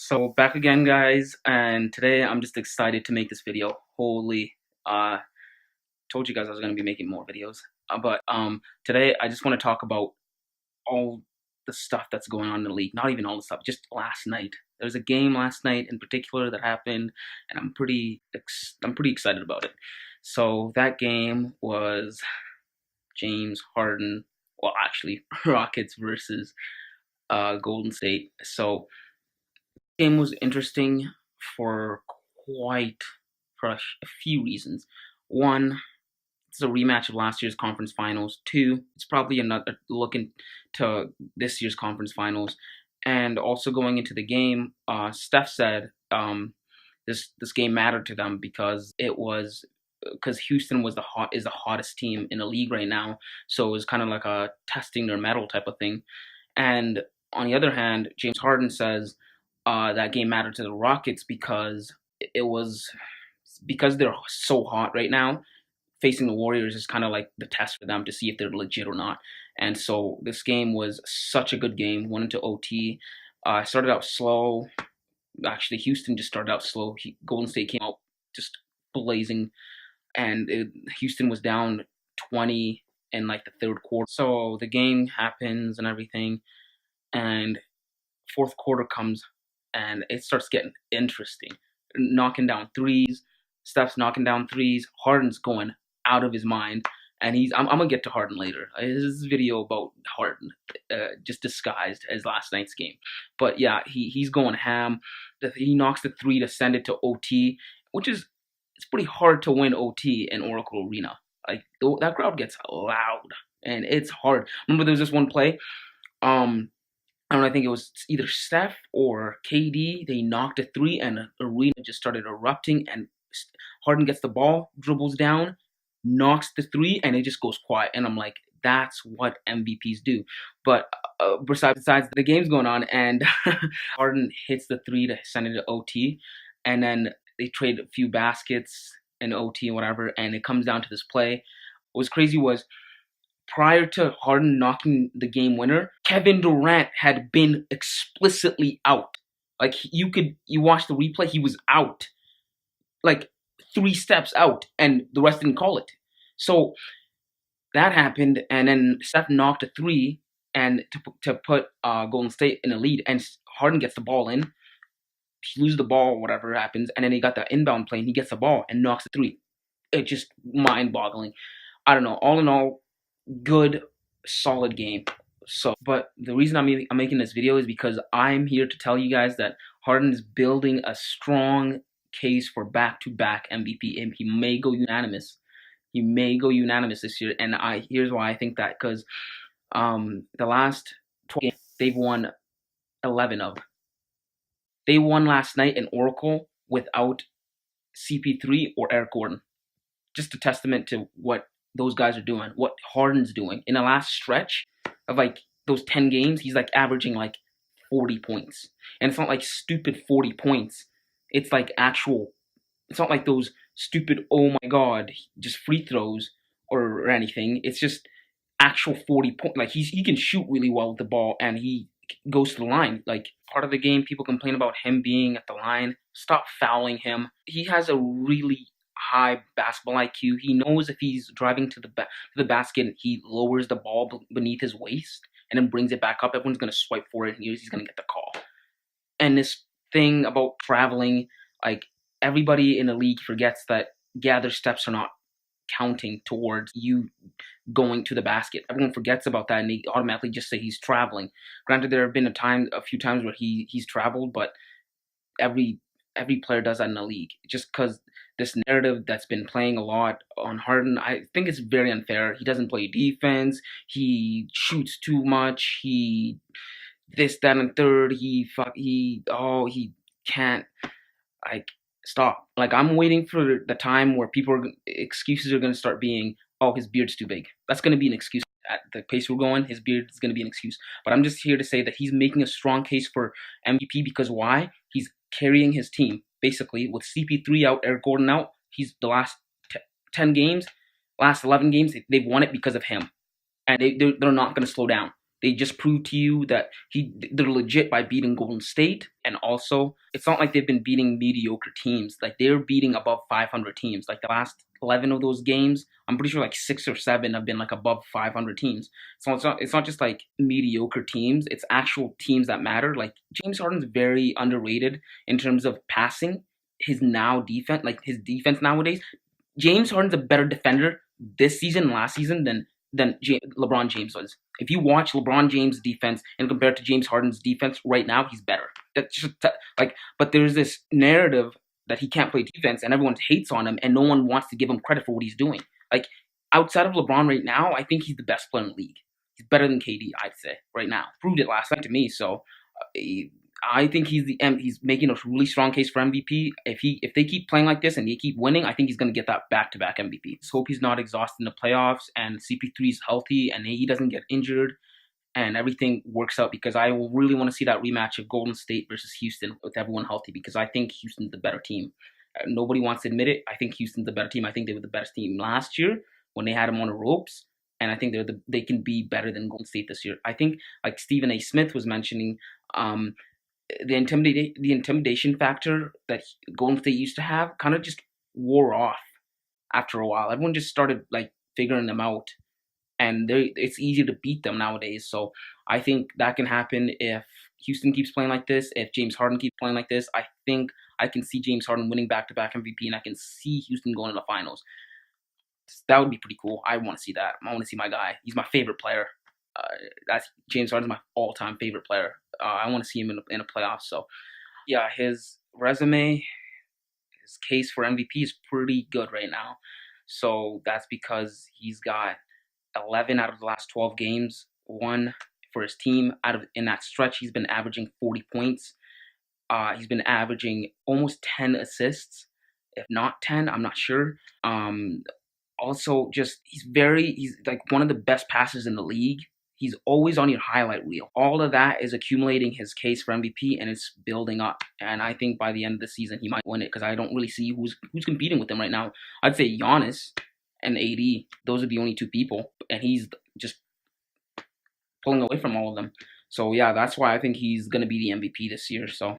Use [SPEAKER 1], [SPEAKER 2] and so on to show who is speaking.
[SPEAKER 1] So back again, guys, and today I'm just excited to make this video. Holy, told you guys I was gonna be making more videos, but today I just want to talk about all the stuff that's going on in the league. Not even all the stuff, just last night. There was a game last night in particular that happened, and I'm pretty excited about it. So that game was James Harden. Well, actually, Rockets versus Golden State. So game was interesting for quite for a few reasons. One, it's a rematch of last year's conference finals. Two, it's probably another look into this year's conference finals. And also going into the game, Steph said this game mattered to them because Houston is the hottest team in the league right now. So it was kind of like a testing their mettle type of thing. And on the other hand, James Harden says that game mattered to the Rockets because they're so hot right now. Facing the Warriors is kind of like the test for them to see if they're legit or not. And so this game was such a good game. Went into OT. Started out slow. Actually, Houston just started out slow. Golden State came out just blazing, and Houston was down 20 in like the third quarter. So the game happens and everything, and fourth quarter comes and it starts getting interesting. Knocking down threes, Steph's knocking down threes, Harden's going out of his mind, and I'm gonna get to Harden later. This is a video about Harden, just disguised as last night's game. But yeah, he's going ham. He knocks the three to send it to OT, which is it's pretty hard to win OT in Oracle Arena. Like that crowd gets loud and it's hard. Remember there was this one play. I don't know, I think it was either Steph or KD. They knocked a three, and the arena just started erupting. And Harden gets the ball, dribbles down, knocks the three, and it just goes quiet. And I'm like, that's what MVPs do. But besides the game's going on, and Harden hits the three to send it to OT, and then they trade a few baskets in OT and whatever, and it comes down to this play. What was crazy was, prior to Harden knocking the game winner, Kevin Durant had been explicitly out. Like you watch the replay, he was out, like 3 steps out, and the rest didn't call it. So that happened, and then Steph knocked a three, and to put Golden State in the lead, and Harden gets the ball in. He loses the ball, whatever happens, and then he got the inbound play, and he gets the ball and knocks the three. It's just mind-boggling. I don't know. All in all, good, solid game. So, but the reason I'm making this video is because I'm here to tell you guys that Harden is building a strong case for back-to-back MVP, and he may go unanimous. He may go unanimous this year, and here's why I think that, because the last 12 games they've won 11 of. They won last night in Oracle without CP3 or Eric Gordon. Just a testament to what those guys are doing, what Harden's doing. In the last stretch of like those 10 games, he's like averaging like 40 points. And it's not like stupid 40 points. It's like actual, it's not like those stupid, oh my God, just free throws or anything. It's just actual 40 points. Like he can shoot really well with the ball, and he goes to the line. Like part of the game, people complain about him being at the line. Stop fouling him. He has a really high basketball IQ. He knows if he's driving to the basket, he lowers the ball beneath his waist and then brings it back up. Everyone's gonna swipe for it, and he's gonna get the call. And this thing about traveling, like everybody in the league forgets that gather steps are not counting towards you going to the basket. Everyone forgets about that, and they automatically just say he's traveling. Granted, there have been a few times where he's traveled, but every player does that in the league. Just because this narrative that's been playing a lot on Harden, I think it's very unfair. He doesn't play defense. He shoots too much. He this, that, and third. He can't. Like, stop. Like, I'm waiting for the time where excuses are going to start being, oh, his beard's too big. That's going to be an excuse. At the pace we're going, his beard is going to be an excuse. But I'm just here to say that he's making a strong case for MVP, because why? He's carrying his team, basically, with CP3 out, Eric Gordon out. He's the last 10 games, last 11 games, they've won it because of him. And they're not going to slow down. They just proved to you that they're legit by beating Golden State, and also it's not like they've been beating mediocre teams. Like they're beating above 500 teams. Like the last 11 of those games, I'm pretty sure like 6 or 7 have been like above 500 teams. So it's not just like mediocre teams. It's actual teams that matter. Like James Harden's very underrated in terms of passing. His defense nowadays. James Harden's a better defender this season and last season than LeBron James was. If you watch LeBron James' defense and compare it to James Harden's defense right now, he's better. That's just like, but there's this narrative that he can't play defense, and everyone hates on him, and no one wants to give him credit for what he's doing. Like outside of LeBron right now, I think he's the best player in the league. He's better than KD, I'd say right now. Proved it last night to me. So I think he's making a really strong case for MVP. If they keep playing like this and they keep winning, I think he's going to get that back-to-back MVP. Just hope he's not exhausted in the playoffs and CP3 is healthy and he doesn't get injured and everything works out, because I really want to see that rematch of Golden State versus Houston with everyone healthy, because I think Houston's the better team. Nobody wants to admit it. I think Houston's the better team. I think they were the best team last year when they had them on the ropes, and I think they can be better than Golden State this year. I think like Stephen A. Smith was mentioning. The intimidation factor that Golden State used to have kind of just wore off after a while. Everyone just started like figuring them out, and it's easier to beat them nowadays. So I think that can happen if Houston keeps playing like this. If James Harden keeps playing like this, I think I can see James Harden winning back-to-back MVP, and I can see Houston going to the finals. That would be pretty cool. I want to see that. I want to see my guy. He's my favorite player. That's James Harden's my all-time favorite player. I want to see him in a playoff. So, yeah, his resume, his case for MVP is pretty good right now. So that's because he's got 11 out of the last 12 games won for his team. In that stretch, he's been averaging 40 points. He's been averaging almost 10 assists, if not 10. I'm not sure. Also, just he's like one of the best passers in the league. He's always on your highlight reel. All of that is accumulating his case for MVP, and it's building up. And I think by the end of the season, he might win it, because I don't really see who's competing with him right now. I'd say Giannis and AD. Those are the only two people, and he's just pulling away from all of them. So yeah, that's why I think he's gonna be the MVP this year. So